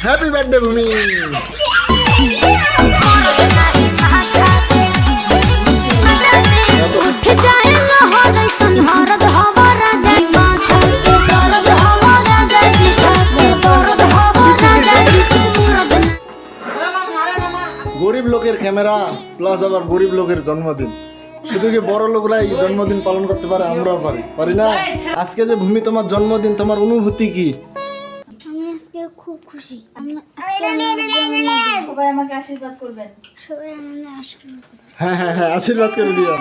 Happy birthday ভূমি। গরিব লোকের ক্যামেরা প্লাস আবার গরিব লোকের জন্মদিন, শুধু কি বড় লোকরা এই জন্মদিন পালন করতে পারে? আমরাও পারি না? আজকে যে ভূমি তোমার জন্মদিন, তোমার অনুভূতি কি? আমি আজকে খুব খুশি। সবাই আমাকে আশীর্বাদ করবেন। সবাই আমাকে আশীর্বাদ করবেন। হ্যাঁ, আশীর্বাদ করে দিও।